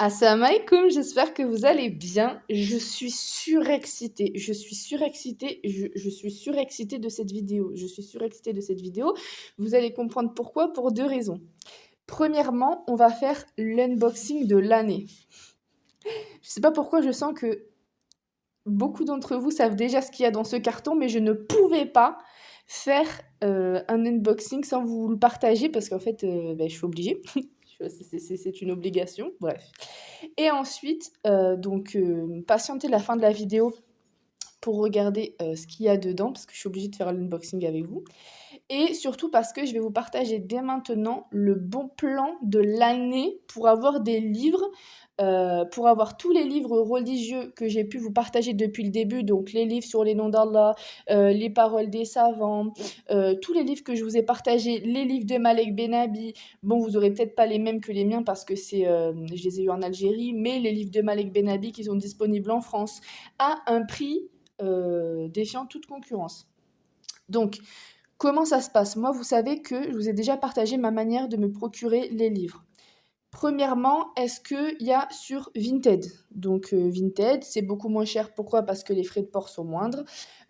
Assalamu alaikum, j'espère que vous allez bien. Je suis surexcitée. Je suis surexcitée de cette vidéo. Je suis surexcitée de cette vidéo. Vous allez comprendre pourquoi, pour deux raisons. Premièrement, on va faire l'unboxing de l'année. Je sais pas pourquoi je sens que beaucoup d'entre vous savent déjà ce qu'il y a dans ce carton, mais je ne pouvais pas faire un unboxing sans vous le partager parce qu'en fait, je suis obligée. C'est une obligation, bref. Et ensuite, patientez la fin de la vidéo pour regarder ce qu'il y a dedans, parce que je suis obligée de faire l'unboxing avec vous. Et surtout parce que je vais vous partager dès maintenant le bon plan de l'année pour avoir des livres, pour avoir tous les livres religieux que j'ai pu vous partager depuis le début, donc les livres sur les noms d'Allah, les paroles des savants, tous les livres que je vous ai partagés, les livres de Malek Benabi. Bon, vous aurez peut-être pas les mêmes que les miens parce que je les ai eus en Algérie, mais les livres de Malek Benabi qui sont disponibles en France à un prix défiant toute concurrence. Donc, comment ça se passe? Moi, vous savez que je vous ai déjà partagé ma manière de me procurer les livres. Premièrement, est-ce qu'il y a sur Vinted? Donc, Vinted, c'est beaucoup moins cher. Pourquoi? Parce que les frais de port sont moindres,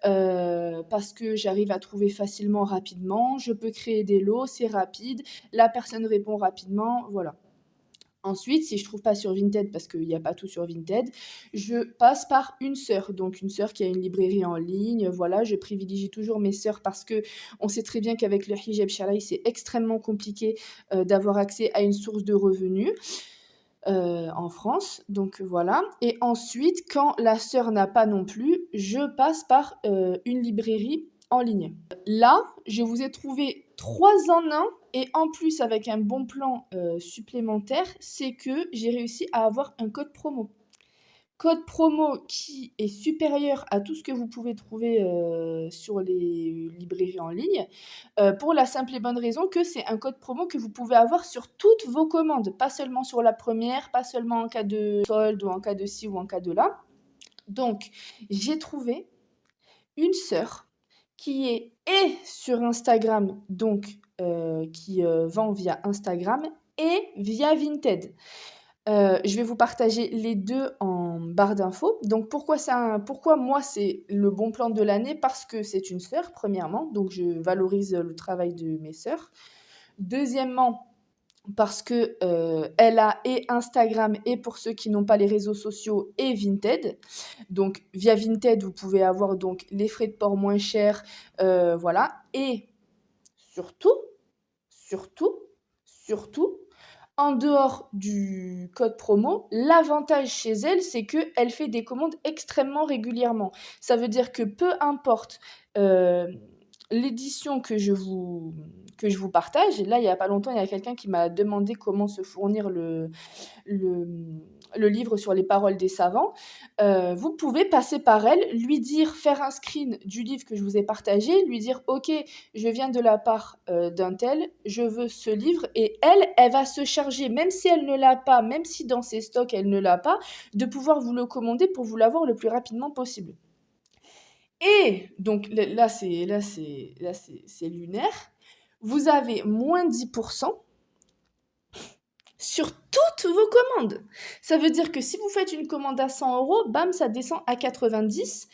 parce que j'arrive à trouver facilement, rapidement. Je peux créer des lots, c'est rapide. La personne répond rapidement, voilà. Ensuite, si je trouve pas sur Vinted, parce qu'il y a pas tout sur Vinted, je passe par une sœur. Donc une sœur qui a une librairie en ligne, voilà, je privilégie toujours mes sœurs parce qu'on sait très bien qu'avec le hijab shar'i, c'est extrêmement compliqué, d'avoir accès à une source de revenus, en France. Donc voilà. Et ensuite, quand la sœur n'a pas non plus, je passe par, une librairie en ligne. Là, je vous ai trouvé 3 en 1 et en plus avec un bon plan, supplémentaire, c'est que j'ai réussi à avoir un code promo. Code promo qui est supérieur à tout ce que vous pouvez trouver, sur les librairies en ligne, pour la simple et bonne raison que c'est un code promo que vous pouvez avoir sur toutes vos commandes, pas seulement sur la première, pas seulement en cas de solde ou en cas de ci ou en cas de là. Donc j'ai trouvé une sœur qui est et sur Instagram, donc qui vend via Instagram et via Vinted. Je vais vous partager les 2 en barre d'infos. Donc pourquoi moi c'est le bon plan de l'année? Parce que c'est une sœur, premièrement, donc je valorise le travail de mes sœurs. Deuxièmement, parce que, elle a et Instagram et pour ceux qui n'ont pas les réseaux sociaux et Vinted. Donc via Vinted, vous pouvez avoir donc les frais de port moins chers, voilà et surtout, surtout, surtout, en dehors du code promo, l'avantage chez elle, c'est qu'elle fait des commandes extrêmement régulièrement. Ça veut dire que peu importe, heu, l'édition que je vous partage et là, il y a pas longtemps, il y a quelqu'un qui m'a demandé comment se fournir le, le livre sur les paroles des savants, vous pouvez passer par elle, lui dire, faire un screen du livre que je vous ai partagé, lui dire, ok, je viens de la part d'un tel, je veux ce livre, et elle va se charger, même si elle ne l'a pas, même si dans ses stocks elle ne l'a pas, de pouvoir vous le commander pour vous l'avoir le plus rapidement possible. Et donc c'est lunaire. Vous avez moins 10% sur toutes vos commandes. Ça veut dire que si vous faites une commande à 100 €, bam, ça descend à 90,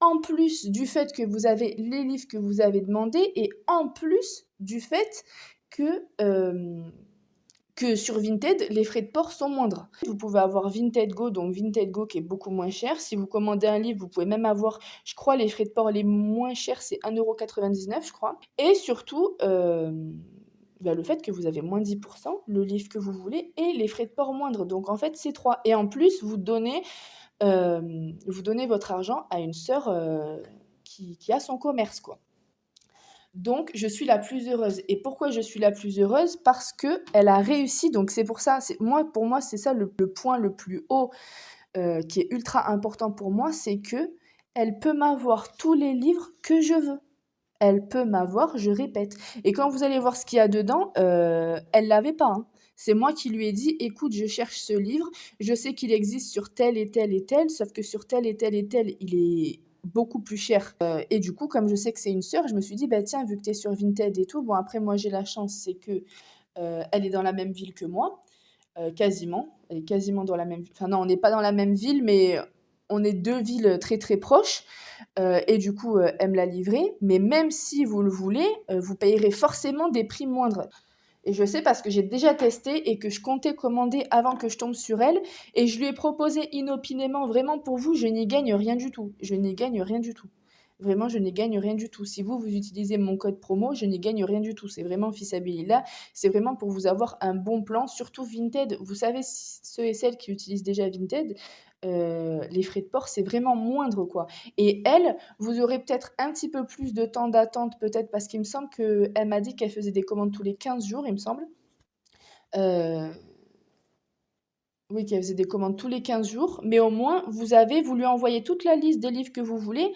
en plus du fait que vous avez les livres que vous avez demandés et en plus du fait que sur Vinted, les frais de port sont moindres. Vous pouvez avoir Vinted Go, donc Vinted Go qui est beaucoup moins cher. Si vous commandez un livre, vous pouvez même avoir, je crois, les frais de port les moins chers, c'est 1,99 €, je crois. Et surtout, le fait que vous avez moins 10%, le livre que vous voulez et les frais de port moindres. Donc en fait, c'est 3. Et en plus, vous donnez votre argent à une sœur qui a son commerce, quoi. Donc, je suis la plus heureuse. Et pourquoi je suis la plus heureuse? Parce que elle a réussi. Donc, c'est pour ça. Pour moi, c'est ça le point le plus haut qui est ultra important pour moi, c'est que elle peut m'avoir tous les livres que je veux. Elle peut m'avoir, je répète. Et quand vous allez voir ce qu'il y a dedans, elle l'avait pas, hein. C'est moi qui lui ai dit: «Écoute, je cherche ce livre, je sais qu'il existe sur tel et tel et tel, sauf que sur tel et tel et tel, il est beaucoup plus cher». Et du coup, comme je sais que c'est une sœur, je me suis dit: «Bah, tiens, vu que tu es sur Vinted et tout», bon après moi j'ai la chance, c'est que, elle est dans la même ville que moi. quasiment. Elle est quasiment dans la même ville. Enfin non, on n'est pas dans la même ville, mais on est 2 villes très, très proches, et du coup, elle me l'a livré. Mais même si vous le voulez, vous payerez forcément des prix moindres. Et je sais parce que j'ai déjà testé et que je comptais commander avant que je tombe sur elle et je lui ai proposé inopinément, vraiment pour vous, je n'y gagne rien du tout. Je n'y gagne rien du tout. Vraiment, je n'y gagne rien du tout. Si vous, vous utilisez mon code promo, je n'y gagne rien du tout. C'est vraiment Fissabilillah. C'est vraiment pour vous avoir un bon plan, surtout Vinted. Vous savez, ceux et celles qui utilisent déjà Vinted, les frais de port, c'est vraiment moindre, quoi. Et elle, vous aurez peut-être un petit peu plus de temps d'attente, peut-être parce qu'il me semble qu'elle m'a dit qu'elle faisait des commandes tous les 15 jours, il me semble. Euh, oui, qu'elle faisait des commandes tous les 15 jours, mais au moins, vous lui envoyez toute la liste des livres que vous voulez,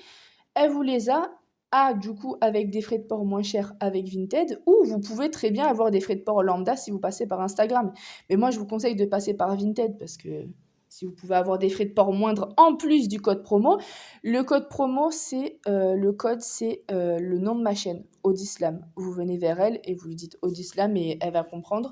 elle vous les a, du coup, avec des frais de port moins chers avec Vinted, ou vous pouvez très bien avoir des frais de port lambda si vous passez par Instagram. Mais moi, je vous conseille de passer par Vinted parce que si vous pouvez avoir des frais de port moindres en plus du code promo, le code promo, c'est le nom de ma chaîne, Audislam. Vous venez vers elle et vous lui dites Audislam et elle va comprendre.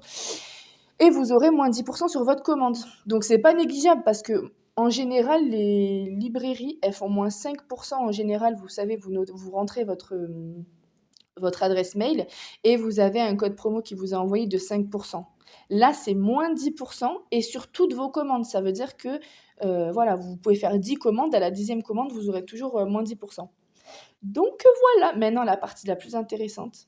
Et vous aurez moins 10% sur votre commande. Donc c'est pas négligeable parce que en général, les librairies, elles font moins 5% en général. Vous savez, vous rentrez votre adresse mail et vous avez un code promo qui vous est envoyé de 5%. Là, c'est moins 10% et sur toutes vos commandes. Ça veut dire que voilà, vous pouvez faire 10 commandes. À la 10e commande, vous aurez toujours moins 10%. Donc voilà, maintenant la partie la plus intéressante.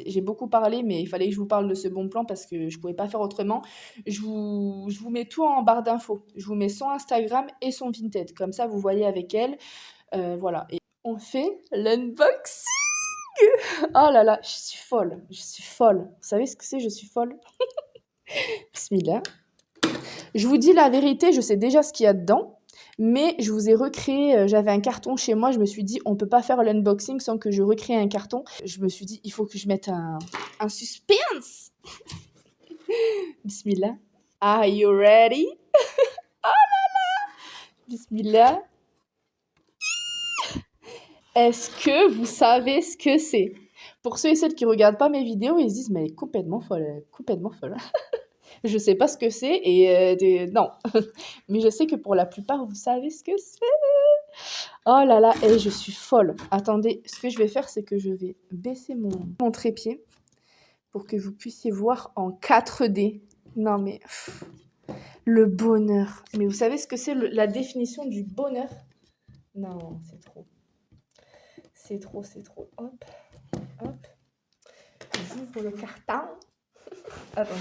J'ai beaucoup parlé, mais il fallait que je vous parle de ce bon plan parce que je ne pouvais pas faire autrement. Je vous mets tout en barre d'infos. Je vous mets son Instagram et son Vinted. Comme ça, vous voyez avec elle. Voilà. Et on fait l'unboxing. Oh là là, je suis folle. Je suis folle. Vous savez ce que c'est? Je suis folle. Bismillah. Je vous dis la vérité, je sais déjà ce qu'il y a dedans. Mais je vous ai recréé, j'avais un carton chez moi, je me suis dit, on peut pas faire l'unboxing sans que je recrée un carton. Je me suis dit, il faut que je mette un suspense. Bismillah. Are you ready? Bismillah. Est-ce que vous savez ce que c'est? Pour ceux et celles qui regardent pas mes vidéos, ils se disent, mais elle est complètement folle, complètement folle. Je sais pas ce que c'est et non. Mais je sais que pour la plupart, vous savez ce que c'est. Oh là là, et je suis folle. Attendez, ce que je vais faire, c'est que je vais baisser mon trépied pour que vous puissiez voir en 4D. Non mais, le bonheur. Mais vous savez ce que c'est la définition du bonheur? Non, c'est trop. C'est trop, c'est trop. Hop, hop. J'ouvre le carton. Attendez,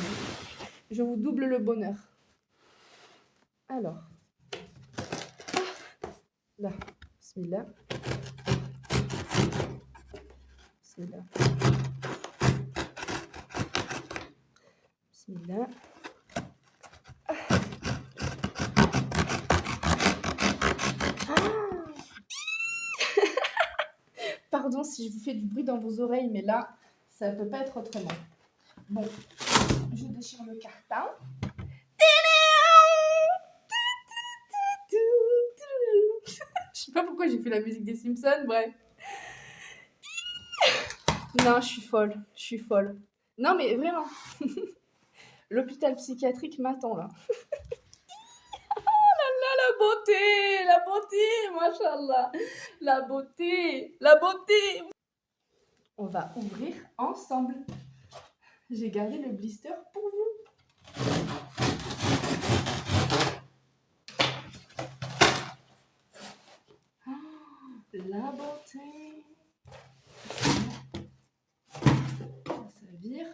je vous double le bonheur. Alors. Là. Bismillah. Bismillah. Bismillah. Pardon si je vous fais du bruit dans vos oreilles, mais là, ça ne peut pas être autrement. Bon, je déchire le carton. Je sais pas pourquoi j'ai fait la musique des Simpsons, bref. Non, je suis folle, je suis folle. Non, mais vraiment. L'hôpital psychiatrique m'attend là. Oh là là, la beauté, machallah. La beauté, la beauté. On va ouvrir ensemble. J'ai gardé le blister pour vous. Oh, la beauté. Ça vire.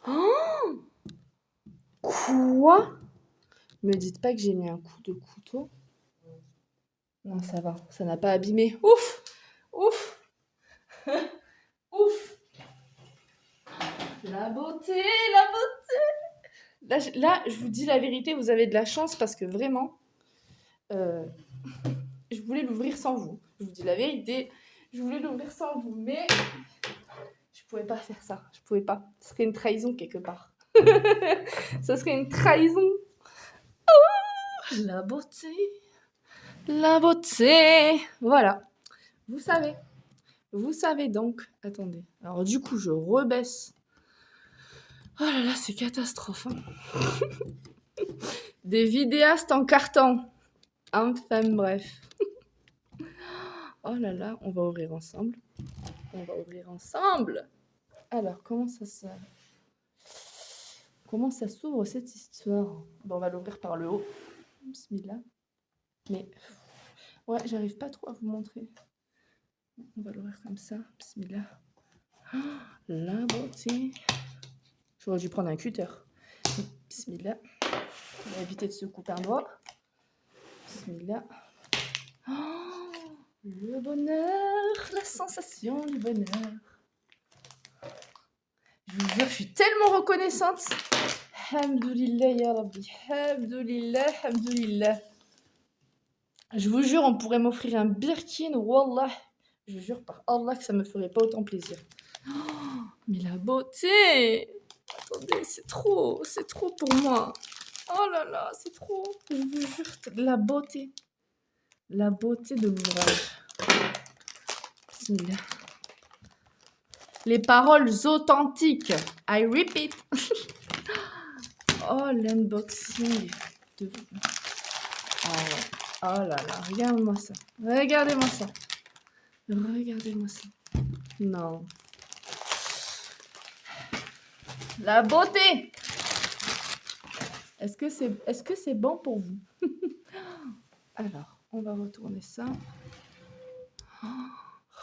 Oh, quoi? Me dites pas que j'ai mis un coup de couteau. Non, ça va, ça n'a pas abîmé. Ouf, ouf, ouf. La beauté, la beauté. Là, je vous dis la vérité, vous avez de la chance parce que vraiment, je voulais l'ouvrir sans vous. Je vous dis la vérité, je voulais l'ouvrir sans vous, mais je pouvais pas faire ça. Je pouvais pas. Ce serait une trahison quelque part. Ça serait une trahison. Oh, la beauté. La beauté. Voilà. Vous savez. Vous savez donc. Attendez. Alors du coup, je rebaisse. Oh là là, c'est catastrophe. Hein. Des vidéastes en carton. Enfin bref. Oh là là, on va ouvrir ensemble. On va ouvrir ensemble. Alors, comment ça s'ouvre cette histoire? Bon, on va l'ouvrir par le haut. Bismillah. Mais ouais, j'arrive pas trop à vous montrer. On va l'ouvrir comme ça. Bismillah. Oh, la beauté. J'aurais dû prendre un cutter. Bismillah. On va éviter de se couper un doigt. Bismillah. Oh, le bonheur, la sensation du bonheur. Je vous jure, je suis tellement reconnaissante. Alhamdoulilah, ya Rabbi. Alhamdoulilah, alhamdoulilah. Je vous jure, on pourrait m'offrir un Birkin, wallah. Je vous jure par Allah que ça me ferait pas autant plaisir. Oh, mais la beauté! Attendez, c'est trop pour moi. Oh là là, c'est trop. Je vous jure, la beauté de l'ouvrage. Bismillah. Les paroles authentiques. I repeat. Oh, l'unboxing. De... Oh, ouais. Oh là là, regardez-moi ça. Regardez-moi ça. Regardez-moi ça. Non. La beauté. Est-ce que c'est bon pour vous? Alors, on va retourner ça. Oh,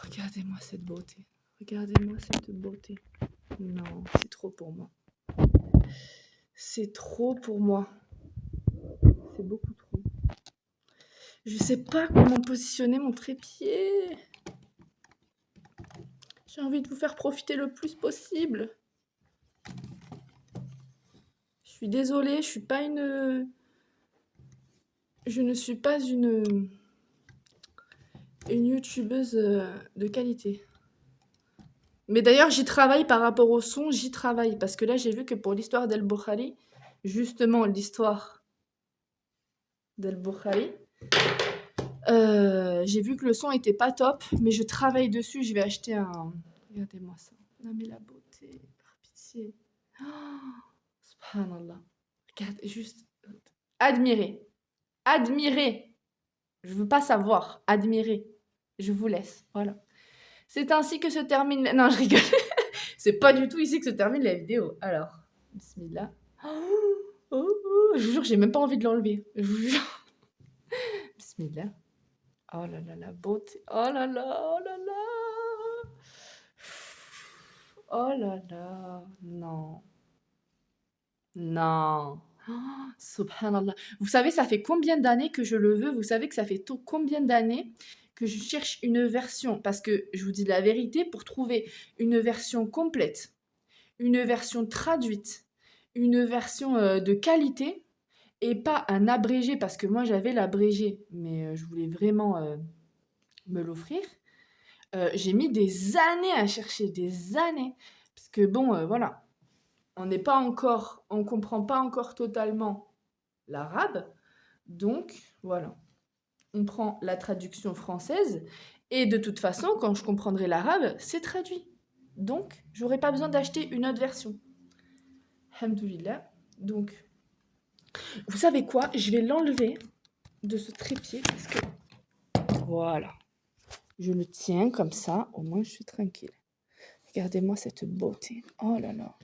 regardez-moi cette beauté. Regardez-moi cette beauté. Non, c'est trop pour moi. C'est trop pour moi. C'est beaucoup trop. Je sais pas comment positionner mon trépied. J'ai envie de vous faire profiter le plus possible. Je suis désolée, je ne suis pas une youtubeuse de qualité. Mais d'ailleurs, j'y travaille par rapport au son, j'y travaille. Parce que là, j'ai vu que pour l'histoire d'Al-Bukhari, justement, l'histoire d'Al-Bukhari, j'ai vu que le son était pas top, mais je travaille dessus. Je vais acheter un... Regardez-moi ça. Non mais la beauté, par pitié. Oh, subhanallah. Regardez, juste... Admirez. Admirez. Je veux pas savoir. Admirez. Je vous laisse. Voilà. C'est ainsi que se termine... Non, je rigole. C'est pas du tout ici que se termine la vidéo. Alors, bismillah. Je vous jure, j'ai même pas envie de l'enlever. Je vous jure. Bismillah. Oh là là, la beauté. Oh là là, oh là là. Oh là là. Non. Non. Oh, subhanallah. Vous savez, ça fait combien d'années que je le veux? Vous savez que ça fait combien d'années que je cherche une version? Parce que, je vous dis la vérité, pour trouver une version complète, une version traduite, une version de qualité, et pas un abrégé, parce que moi j'avais l'abrégé, mais je voulais vraiment me l'offrir. J'ai mis des années à chercher, des années. Parce que bon, voilà, on comprend pas encore totalement l'arabe. Donc, voilà, on prend la traduction française. Et de toute façon, quand je comprendrai l'arabe, c'est traduit. Donc, j'aurai pas besoin d'acheter une autre version. Alhamdoulilah. Donc, vous savez quoi? Je vais l'enlever de ce trépied parce que... Voilà. Je le tiens comme ça, au moins je suis tranquille. Regardez-moi cette beauté. Oh là là.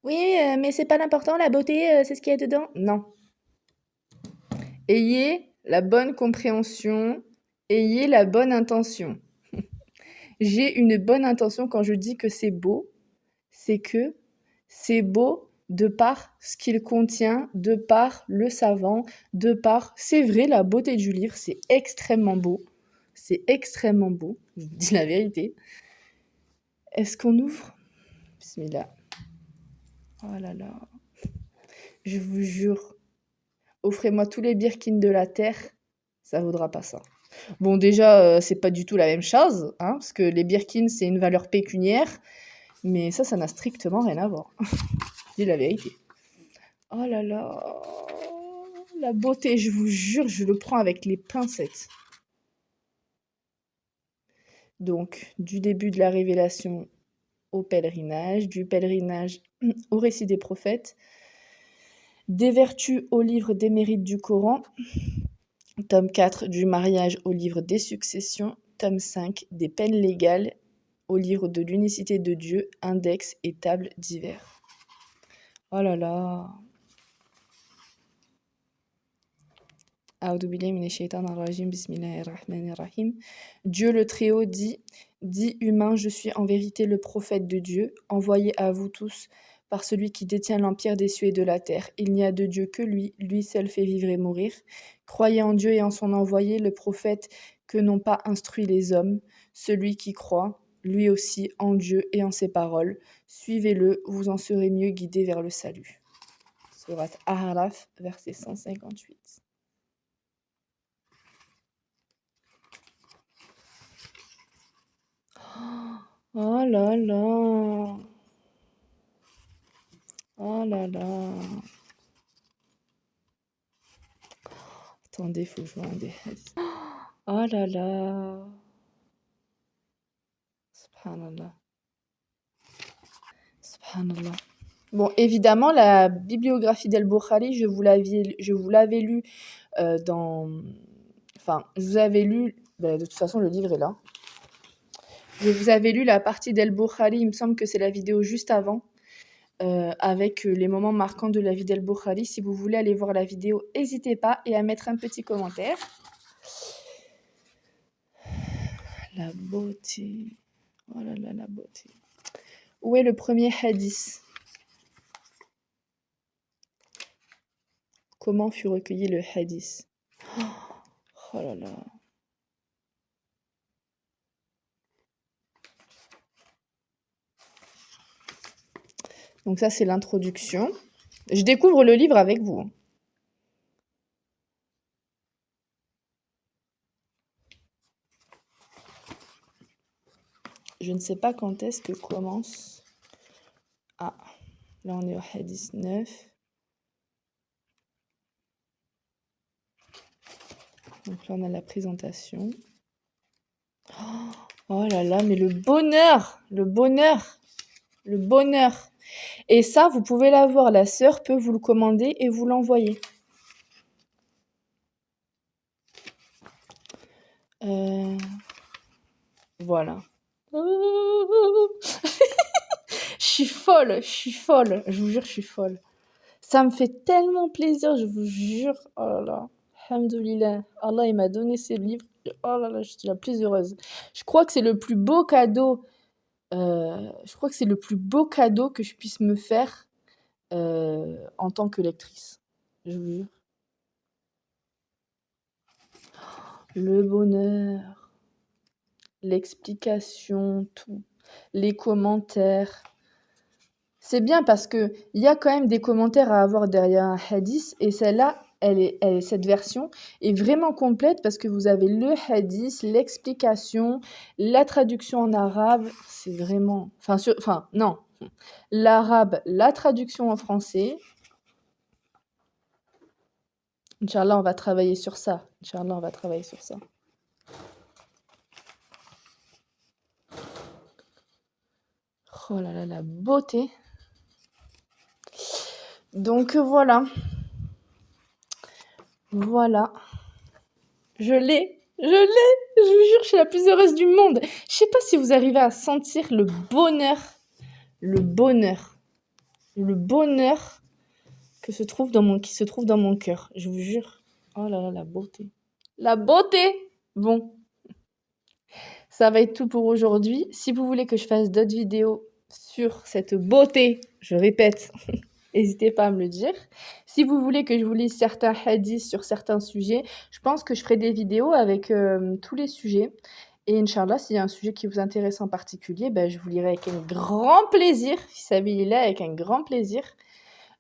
Oui, mais c'est pas l'important, la beauté, c'est ce qu'il y a dedans. Non. Ayez la bonne compréhension, ayez la bonne intention. J'ai une bonne intention quand je dis que c'est beau, c'est que c'est beau de par ce qu'il contient, de par le savant, de par... C'est vrai, la beauté du livre, c'est extrêmement beau. C'est extrêmement beau, je vous dis la vérité. Est-ce qu'on ouvre? Bismillah. Oh là là. Je vous jure, offrez-moi tous les Birkins de la terre, ça vaudra pas ça. Bon, déjà, c'est pas du tout la même chose, hein, parce que les Birkins, c'est une valeur pécuniaire, mais ça n'a strictement rien à voir. Je dis la vérité. Oh là là, La beauté, je vous jure, je le prends avec les pincettes. Donc, du début de la révélation au pèlerinage, du pèlerinage au récit des prophètes, des vertus au livre des mérites du Coran, tome 4 du mariage au livre des successions, tome 5 des peines légales au livre de l'unicité de Dieu, index et table divers. Oh là là. Dieu le Très-Haut dit, dit humain, je suis en vérité le prophète de Dieu, envoyé à vous tous par celui qui détient l'empire des cieux et de la terre. Il n'y a de Dieu que lui, lui seul fait vivre et mourir. Croyez en Dieu et en son envoyé, le prophète que n'ont pas instruit les hommes. Celui qui croit, lui aussi, en Dieu et en ses paroles. Suivez-le, vous en serez mieux guidés vers le salut. Sourate Aharaf, verset 158. Oh là là. Oh là là. Attendez, faut que je vois un des hadiths. Oh là là. Subhanallah. Subhanallah. Bon, évidemment, la bibliographie d'Al-Bukhari, je vous l'avais lu dans... Enfin, je vous avais lu... de toute façon, le livre est là. Je vous avais lu la partie d'Al-Bukhari, il me semble que c'est la vidéo juste avant, avec les moments marquants de la vie d'Al-Bukhari. Si vous voulez aller voir la vidéo, n'hésitez pas et à mettre un petit commentaire. La beauté. Oh là là, la beauté. Où est le premier hadith? Comment fut recueilli le hadith? Oh là là. Donc ça, c'est l'introduction. Je découvre le livre avec vous. Je ne sais pas quand est-ce que commence. Ah, là on est au hadith 9. Donc là on a la présentation. Oh là là, mais le bonheur, le bonheur, le bonheur. Et ça, vous pouvez l'avoir, la sœur peut vous le commander et vous l'envoyer. Voilà. Je suis folle, je vous jure, je suis folle. Ça me fait tellement plaisir, je vous jure. Oh là là. Alhamdoulilah. Allah, il m'a donné ces livres. Oh là là, je suis la plus heureuse. Je crois que c'est le plus beau cadeau. Je crois que c'est le plus beau cadeau que je puisse me faire en tant que lectrice. Je vous jure. Le bonheur, l'explication, tout. Les commentaires. C'est bien parce qu'il y a quand même des commentaires à avoir derrière un hadith et celle-là, cette version est vraiment complète parce que vous avez le hadith, l'explication, la traduction en arabe, c'est vraiment... Enfin, non, l'arabe, la traduction en français. Inch'Allah, on va travailler sur ça. Inch'Allah, on va travailler sur ça. Oh là là, la beauté. Donc voilà. Voilà. Je l'ai. Je vous jure, je suis la plus heureuse du monde. Je sais pas si vous arrivez à sentir le bonheur qui se trouve dans mon cœur. Je vous jure. Oh là là, la beauté. La beauté! Bon. Ça va être tout pour aujourd'hui. Si vous voulez que je fasse d'autres vidéos sur cette beauté, je répète, n'hésitez pas à me le dire. Si vous voulez que je vous lise certains hadiths sur certains sujets, je pense que je ferai des vidéos avec tous les sujets. Et Inch'Allah, s'il y a un sujet qui vous intéresse en particulier, ben, je vous lirai avec un grand plaisir. Fisabilillah, avec un grand plaisir.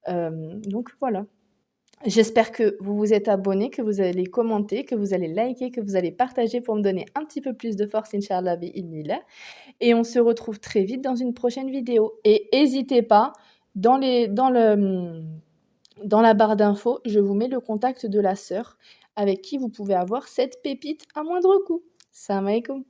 Donc voilà. J'espère que vous vous êtes abonnés, que vous allez commenter, que vous allez liker, que vous allez partager pour me donner un petit peu plus de force, Inch'Allah, bi'idhnillah. Et on se retrouve très vite dans une prochaine vidéo. Et n'hésitez pas, dans Dans la barre d'infos, je vous mets le contact de la sœur avec qui vous pouvez avoir cette pépite à moindre coût. Salam alaikum.